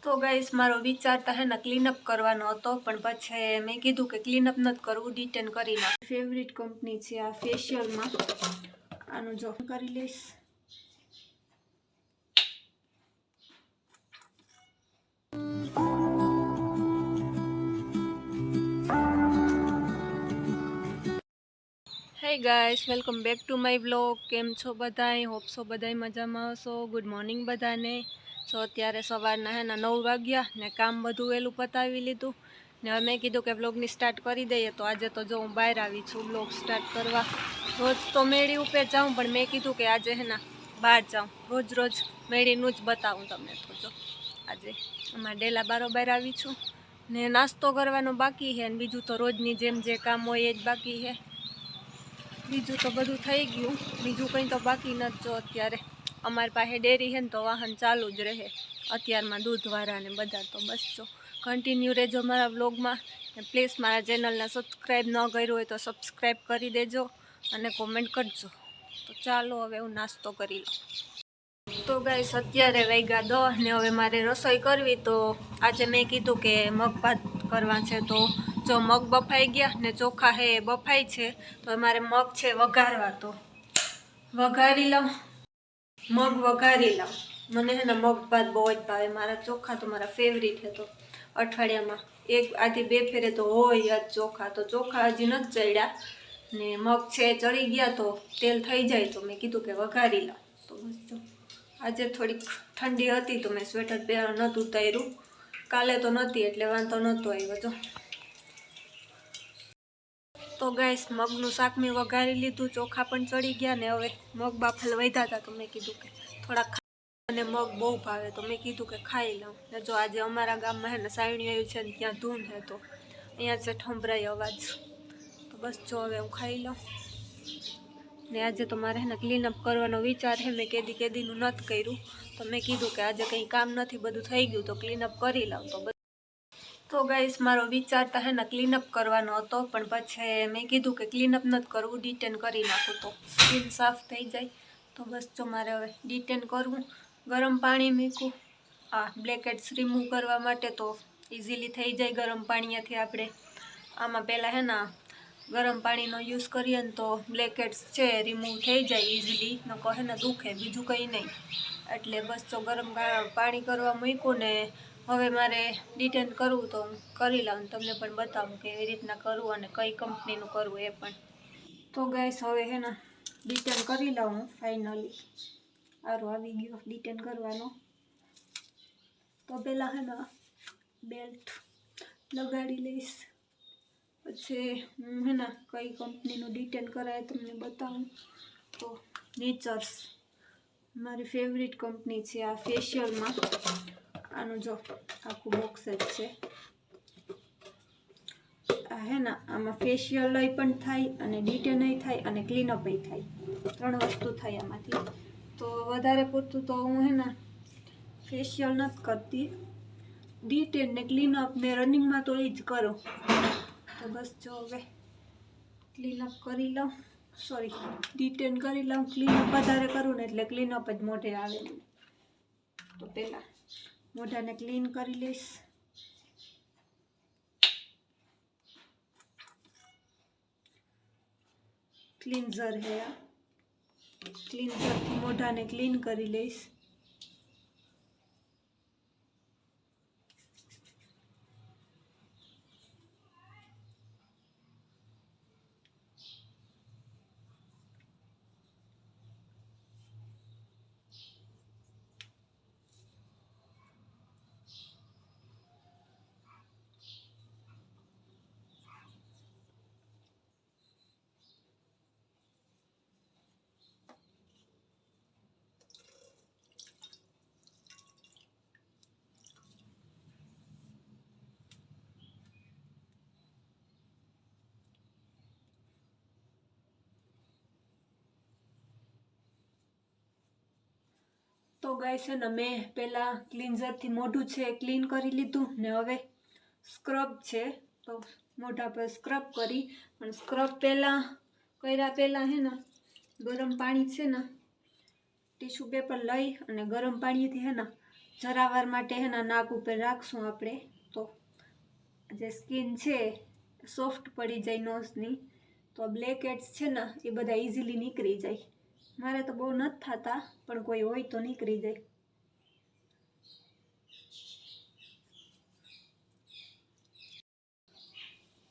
तो गाइस मारो विचार तो है ना क्लीनअप करवानो हतो पण पछे मैं कीधुं के क्लीनअप नत करवुं डिटेन करी ना फेवरेट कंपनी छे आ फेशियल में आनु जो करी लईश। Hey guys welcome back to my vlog. केम छो बधाई? होप सो बधाई मजामां हशो। गुड मॉर्निंग बधाने। सो अत्यारे सवाરના है ना 9 वाग्या ने काम बधुं वेलुं पतावी लीधुं ने हवे मैं कीधुं के व्लॉगनी स्टार्ट करी दईए। तो आज तो जो हूँ बहार आवी छुं व्लॉग स्टार्ट करवा। रोज तो मेड़ी उपे जाऊँ पण मैं कीधुं के आज है ना बहार जाऊँ, रोज रोज मेड़ीनुं ज बतावुं तमने। तो जो आज अमारा डेला बारोबार आवी छुं ने नास्तो करवानो बाकी है ने बीजुं तो रोजनी जेम जे काम होय ए ज बाकी है। बीजू तो बधुं थई गयुं, बीजू कंई तो बाकी नथी। जो अत्यारे अमारी पासे डेरी है तो वाहन चालू ज रहे अत्यारमां दूधवाळा ने बधा। तो बस जो कन्टिन्यू रहेजो मारा व्लॉग में। प्लीज मारा चेनल ने सब्सक्राइब न कर्युं होय तो सब्सक्राइब करी देजो अने कॉमेंट करजो। तो चालो हवे हूँ नास्तो करी लऊं। तो गाइस अत्यारे वाग्या 10 ने हवे मारे रसोई करवी। तो आज मैं कीधुं के मग भात करवा छे। तो जो मग बफाई गया ने चोखा है बफाई छे तो अमारे मग छे वघारवा। तो वघारी लऊं, मग वघारी लऊं। मने है ना मग भात बहुत ज भावे। मारा चोखा तो मारा फेवरेट है। तो अठवाडियामां एक आधी बे फेरे तो होय ज चोखा। तो चोखा हजी नथी चड्या ने मग छे चढ़ी गया तो तेल थई जाय तो मैं कीधुं के वघारी लऊं। तो बस जो आजे थोड़ी ठंडी हती तो मैं स्वेटर पहेरवा नहोતું उतार्યું। काले तो नथी एटले वांधो नहोतो आव्यो। जो तो गाइस मगनु शाक में वघारी लीधुं, चोखा पण चढ़ी गया ने हवे मग बाफल वध्या था। तो मैं कीधुं के थोड़ा खाई मग बहु भावे तो मैं कीधुं के खाई लऊं। ने जो आज अमारा गाम में है ने सायणी आव्युं छे ने त्यां धून है तो अहींया से ठंभराय अवाज। तो बस जो हवे हूँ खाई लऊं ने आज तो मारे है ने क्लीनअप करवानो विचार है। मैं केदीनुं नथी कर्युं तो मैं कीधुं के आज कंई काम नथी बधुं थई गयुं तो क्लीनअप करी लऊं। तो गाइस मारो विचार तो है ना क्लीनअप करवानो हतो पण पछे मैं कीधुं के क्लीनअप नथी करवुं डिटेन करी नाखुं तो स्किन साफ थई जाय। तो बस जो मारे हवे डिटेन करवुं। गरम पाणी मूक्युं आ ब्लेकहेड्स रिमूव करवा माटे। तो इजीली थई जाय गरम पाणीथी। आपणे आमां पहेला है ना गरम पाणीनो यूज करीए ने तो ब्लेकहेड्स छे रिमूव थई जाय इजीली, नको है ने दुखे बीजुं कंई नहीं। एटले बस जो गरम पाणी करवा मूक्युं ने हवे मारे डिटेन करवुं तो करी लऊं। तमने पण बतावुं केवी रीतना करवुं अने कई कंपनीनुं करवुं ए पण। तो गाइस हवे है ना डिटेन करी लऊं फाइनली। आरो आवी गयो डिटेन करवानो। तो पहेला है ना बेल्ट लगाड़ी लईश पछी हूँ है ना कई कंपनीनुं डिटेन कराय तमने बतावुं। तो नेचर्स मारी फेवरेट कंपनी छे आ फेशियल में। आनु जो आखुं बॉक्स ज छे आ है ना आमां फेशियल पण थाय अने डिटेनय थाय अने क्लीनअपय थाय, त्रण वस्तु थाय आमांथी। तो वधारे पूरतुं तो हूँ है ना फेशियल नथी करती, डिटेन ने क्लीनअप ने रनिंग में तो ए ज करूं। तो बस जो हवे क्लीनअप करी लऊं, सॉरी डिटेन करी लऊं। क्लीनअप वधारे करूं ने एटले क्लीनअप ज मोढे आवे मने। तो पहेला मोढाने क्लीन करी लईश। क्लीन्जर है आ क्लीन्जर थी मोढाने क्लीन करी लईश। तो गाइस है ना मैं पहला क्लीन्जर थी मोढुं छे क्लीन करी लीधुं ने हवे स्क्रब छे। तो मोढा पर स्क्रब करी पण स्क्रब पहला कर्या पहला है ना गरम पाणी छे ना टीश्यू पेपर लई अने गरम पाणी थी है ना જરાવાર માટે એના નાક ઉપર રાખશું આપણે તો જે સ્કિન છે સોફ્ટ પડી જાય નોઝની, તો બ્લેક હેડ્સ છે ને એ બધા ઇઝીલી નીકળી જાય. મારે તો બહુ નથી થતા, પણ કોઈ હોય તો નીકળી જાય.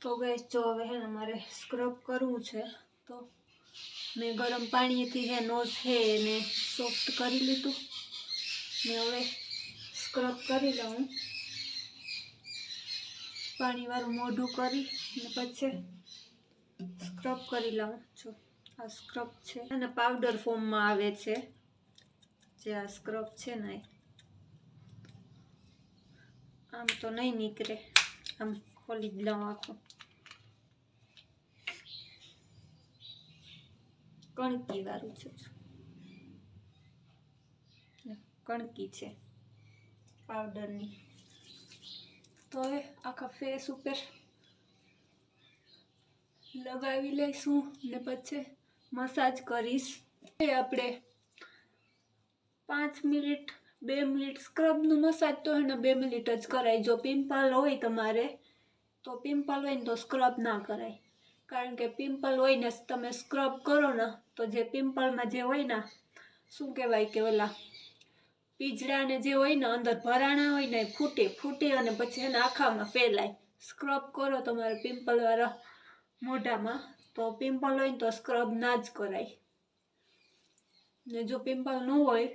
તો ગાઈસ જો હવે હે ને મારે સ્ક્રબ કરવું છે, તો મેં ગરમ પાણીથી હે નોઝ હે એને સોફ્ટ કરી લીધું ને હવે સ્ક્રબ કરી લઉં. પાણીવાળું મોઢું કરી ને પછી સ્ક્રબ કરી લઉં. જો આ સ્ક્રબ છે અને પાવડર ફોર્મમાં આવે છે, જે આ સ્ક્રબ છે ને આમ તો નહીં નીકળે, આમ ખોલી જ લઉં આખું. કણકી વાળું છે, કણકી છે પાવડરની. તો હવે આખા ફેસ ઉપર લગાવી લઈશું ને પછી મસાજ કરીશ. આપણે 5 મિનિટ 2 મિનિટ સ્ક્રબનું મસાજ તો એને 2 મિનિટ જ કરાય. જો પિમ્પલ હોય તમારે તો પિમ્પલ હોય ને તો સ્ક્રબ ના કરાય, કારણ કે પિમ્પલ હોય ને તમે સ્ક્રબ કરો ને તો જે પિમ્પલમાં જે હોય ને શું કહેવાય કે ઓલા પીજડાને જે હોય ને અંદર ભરાણા હોય ને ફૂટી અને પછી એને આખામાં ફેલાય. સ્ક્રબ કરો તમારે પિમ્પલવાળા મોઢામાં તો પિમ્પલ હોય ને તો સ્ક્રબ ના જ કરાય. ને જો પિમ્પલ ન હોય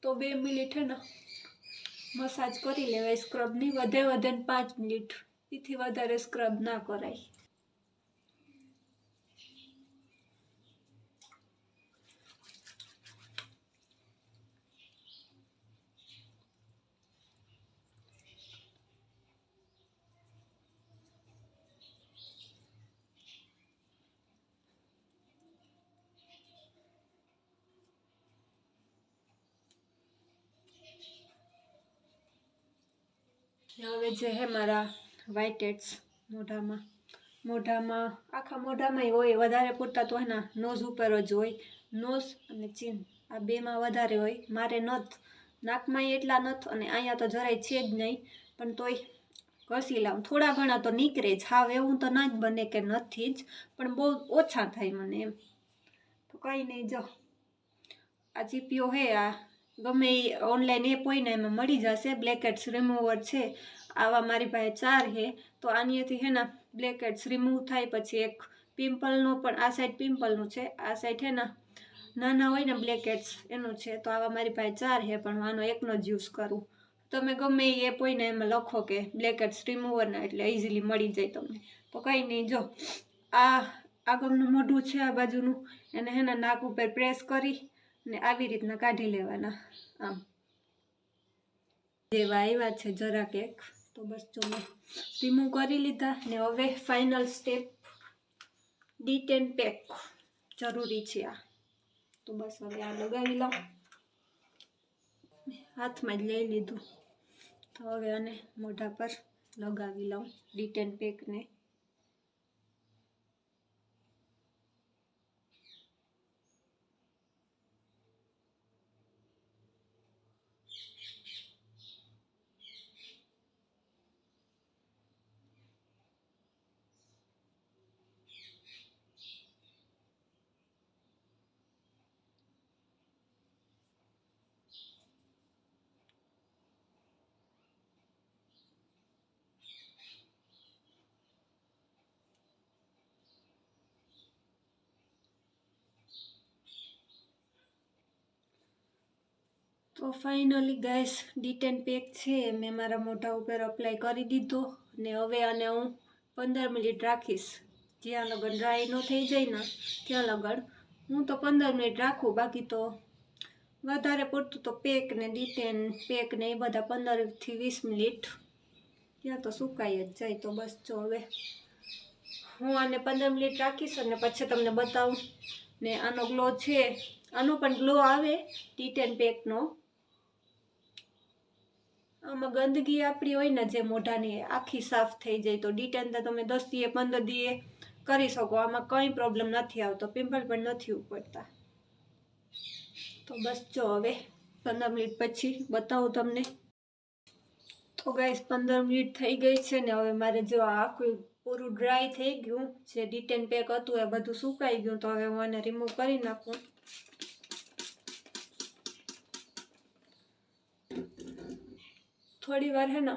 તો 2 મિનિટ હે ને મસાજ કરી લેવાય સ્ક્રબની. વધે ને 5 મિનિટ, એથી વધારે સ્ક્રબ ના કરાય. હવે જે હે મારા વ્હાઇટ હેડ્સ મોઢામાં આખા મોઢામાં હોય, વધારે પૂરતા તો એના નોઝ ઉપર જ હોય. નોઝ અને ચીન આ બેમાં વધારે હોય. મારે નથી, નાકમાં એટલા નથી અને અહીંયા તો જરાય છે જ નહીં, પણ તોય ઘસી લાવું. થોડા ઘણા તો નીકળે જ, હાવ એવું તો ના જ બને કે નથી જ, પણ બહુ ઓછા થાય મને એમ. તો કંઈ નહીં, જો આ ચીપિયો હે, આ ગમે એ ઓનલાઈન એપ હોય ને એમાં મળી જશે. બ્લેક હેડ્સ રિમૂવર છે, આવા મારી પાસે 4 હે. તો આનીથી હે ને બ્લેક હેડ્સ રિમૂવ થાય. પછી એક પિમ્પલનો પણ, આ સાઈડ પિમ્પલનું છે, આ સાઈડ હે ને નાના હોય ને બ્લેક હેડ્સ એનું છે. તો આવા મારી પાસે 4 હે, પણ હું આનો એકનો જ યુઝ કરું. તમે ગમે એ એપ હોય ને એમાં લખો કે બ્લેક હેડ્સ રિમૂવરના, એટલે ઇઝીલી મળી જાય તમને. તો કંઈ નહીં, જો આ આગળનું મોઢું છે આ બાજુનું, એને હે ને નાક ઉપર પ્રેસ કરી ને આવી રીતના કાઢી લેવાના. આમ જેવા આવ્યા છે જરાક એક, તો બસ જો મેં રિમૂવ કરી લીધા. ને હવે ફાઇનલ સ્ટેપ ડી10 પેક જરૂરી છે આ. તો બસ હવે આ લગાવી લઉં. હાથમાં જ લઈ લીધું, તો હવે આને મોઢા પર લગાવી લઉં ડી10 પેકને. તો ફાઇનલી ગાઈસ ડી10 પેક છે મેં મારા મોઢા ઉપર અપ્લાય કરી દીધો. ને હવે આને હું 15 મિનિટ રાખીશ. જ્યાં લગન ડ્રાય ન થઈ જાય ને ત્યાં લગન હું તો 15 મિનિટ રાખું. બાકી તો વધારે પડતું તો પેક ને ડી10 પેક ને એ બધા 15 થી 20 મિનિટ ત્યાં તો સુકાઈ જ જાય. તો બસ જો હવે હું આને 15 મિનિટ રાખીશ અને પછી તમને બતાવું. ને આનો ગ્લો છે, આનો પણ ગ્લો આવે ડી10 પેકનો. આમાં ગંદકી આપણી હોય ને જે મોઢાની આખી સાફ થઈ જાય. તો ડી10 તો તમે 10 દીએ 15 દીએ કરી શકો, આમાં કંઈ પ્રોબ્લેમ નથી આવતો, પિમ્પલ પણ નથી ઉપડતા. તો બસ જો હવે 15 મિનિટ પછી બતાવું તમને. તો ગાઈસ 15 મિનિટ થઈ ગઈ છે ને હવે મારે જો આખું પૂરું ડ્રાય થઈ ગયું. જે ડિટેન પેક હતું એ બધું સુકાઈ ગયું. તો હવે હું આને રિમૂવ કરી નાખું. થોડી વાર હે ને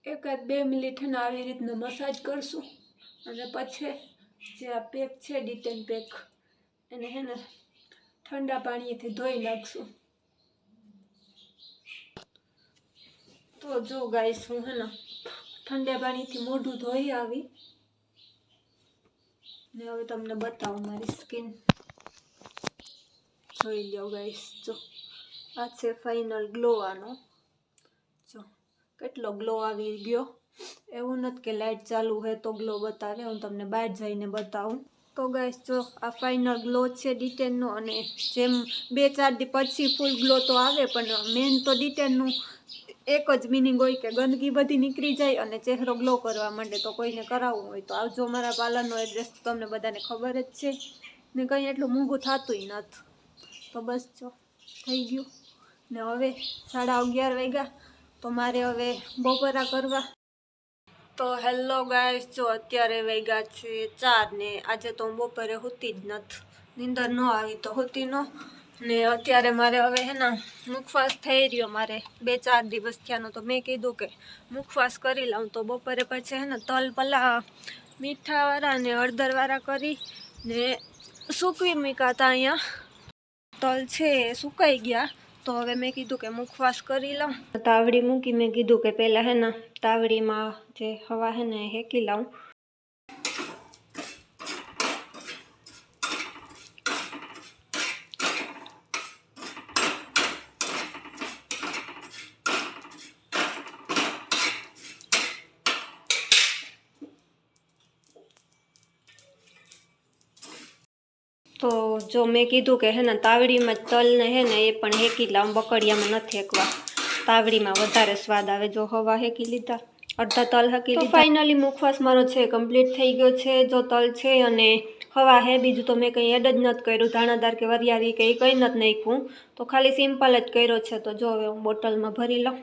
1-2 મિનિટ હે ને આવી રીતનું મસાજ કરશું અને પછી જે આ પેક છે ડિટેન પેક એને હે ને ઠંડા પાણીથી ધોઈ નાખશું. તો જો ગાઈસ હું હે ને ઠંડા પાણીથી મોઢું ધોઈ આવી ને હવે તમને બતાવું મારી સ્કિન. જોઈ લો ગાઈસ, જો આ છે ફાઇનલ ગ્લો આનો. જો કેટલો ગ્લો આવી ગયો. એવું નથી કે લાઇટ ચાલુ હોય તો ગ્લો બતાવે, હું તમને બહાર જઈને બતાવું. તો ગાઈસ જો આ ફાઇનલ ગ્લો છે ડિટેનનો. અને જેમ 2-4 દી પછી ફૂલ ગ્લો તો આવે, પણ મેન તો ડિટેનનું એક જ મિનિંગ હોય કે ગંદકી બધી નીકળી જાય અને ચહેરો ગ્લો કરવા માંડે. તો કોઈને કરાવવું હોય તો આવજો. મારા પાર્લરનો એડ્રેસ તમને બધાને ખબર જ છે ને, કંઈ એટલું મોંઘું થતુંય નથી. તો બસ જો થઈ ગયું ને હવે 11:30 વાગ્યા. તો મારે હવે બપોરા કરવા. તો હેલો ગાઈસ, જો અત્યારે વાગ્યા છે 4 ને આજે તો હું બપોરે સૂતી જ નથી. નીંદર ન આવી તો સૂતી ન ને. અત્યારે મારે હવે હે ને મુખવાસ થઈ રહ્યો. મારે 2-4 દિવસ થયાનો. તો મેં કીધું કે મુખવાસ કરી લઉં. તો બપોરે પછી હે ને તલ પલા મીઠાવાળા ને હળદરવાળા કરી ને સૂકવી મૂક્યા હતા. અહીંયા તલ છે એ સુકાઈ ગયા. તો હવે મેં કીધું કે મુખવાસ કરી લઉં. તાવડી મૂકી. મેં કીધું કે પહેલાં હે ને તાવડીમાં જે હવા હે ને હેકી લઉં. તો જો મેં કીધું કે હે ને તાવડીમાં તલને હે ને એ પણ હેકી લાવું. બકડિયામાં નથી હેકવા, તાવડીમાં વધારે સ્વાદ આવે. જો હવા હેકી લીધા, અડધા તલ હેકી લીધા. ફાઇનલી મુખવાસ મારો છે કમ્પ્લીટ થઈ ગયો છે. જો તલ છે અને હવા હે, બીજું તો મેં કંઈ એડ જ નથી કર્યું. ધાણાદાર કે વરિયાળી કે કંઈ નથી નાખ્યું. તો ખાલી સિમ્પલ જ કર્યો છે. તો જો હવે હું બોટલમાં ભરી લઉં.